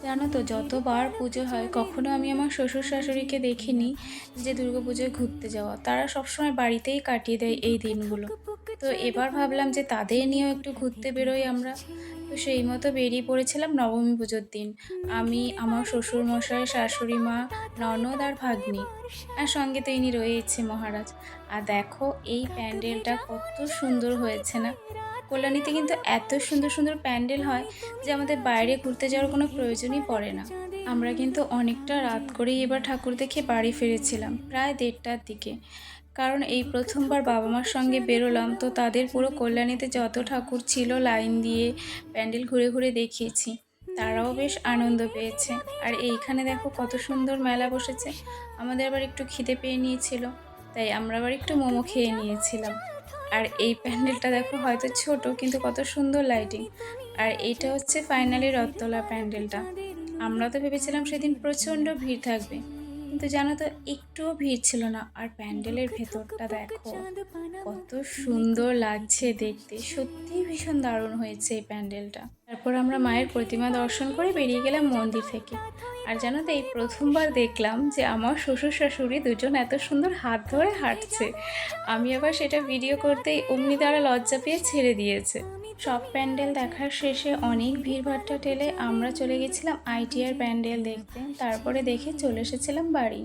জানো তো, যতবার পুজো হয় কখনো আমি আমার শ্বশুর শাশুড়িকে দেখিনি যে দুর্গাপুজোয় ঘুরতে যাওয়া। তারা সবসময় বাড়িতেই কাটিয়ে দেয় এই দিনগুলো। তো এবার ভাবলাম যে তাদের নিয়েও একটু ঘুরতে বেরোই আমরা। তো সেই মতো বেরিয়ে পড়েছিলাম নবমী পুজোর দিন। আমি, আমার শ্বশুর মশাই, শাশুড়ি মা, ননদ আর ভাগ্নি, আর সঙ্গে তো ইনি রয়েছে মহারাজ। আর দেখো এই প্যান্ডেলটা কত সুন্দর হয়েছে না? কল্যাণীতে কিন্তু এত সুন্দর সুন্দর প্যান্ডেল হয় যে আমাদের বাইরে ঘুরতে যাওয়ার কোনো প্রয়োজনই পড়ে না। আমরা কিন্তু অনেকটা রাত করেই এবার ঠাকুর দেখে বাড়ি ফিরেছিলাম, প্রায় 1:30টার দিকে। কারণ এই প্রথমবার বাবা মার সঙ্গে বেরোলাম, তো তাদের পুরো কল্যাণীতে যত ঠাকুর ছিল লাইন দিয়ে প্যান্ডেল ঘুরে ঘুরে দেখিয়েছি। তারাও বেশ আনন্দ পেয়েছে। আর এইখানে দেখো কত সুন্দর মেলা বসেছে। আমাদের আবার একটু খিদে পেয়ে নিয়েছিল, তাই আমরা আবার একটু মোমো খেয়ে নিয়েছিলাম। আর এই প্যান্ডেলটা দেখো, হয়তো ছোট কিন্তু কত সুন্দর লাইটিং। আর এইটা হচ্ছে ফাইনালি রথতলা প্যান্ডেলটা। আমরা তো ভেবেছিলাম সেদিন প্রচণ্ড ভিড় থাকবে, কিন্তু জানো তো একটুও ভিড় ছিল না। আর প্যান্ডেলের ভেতরটা দেখো কত সুন্দর লাগছে দেখতে, সত্যিই ভীষণ দারুণ হয়েছে এই প্যান্ডেলটা। তারপর আমরা মায়ের প্রতিমা দর্শন করে বেরিয়ে গেলাম মন্দির থেকে। আর জানো তো, এই প্রথমবার দেখলাম যে আমার শ্বশুর শাশুড়ি দুজন এত সুন্দর হাত ধরে হাঁটছে। আমি আবার সেটা ভিডিও করতেই অমনি তারা লজ্জা পেয়ে ছেড়ে দিয়েছে। সব প্যান্ডেল দেখার শেষে অনেক ভিড়ভাট্টা ঠেলে আমরা চলে গেছিলাম আইটিআর প্যান্ডেল দেখতে। তারপরে দেখে চলে এসেছিলাম বাড়ি।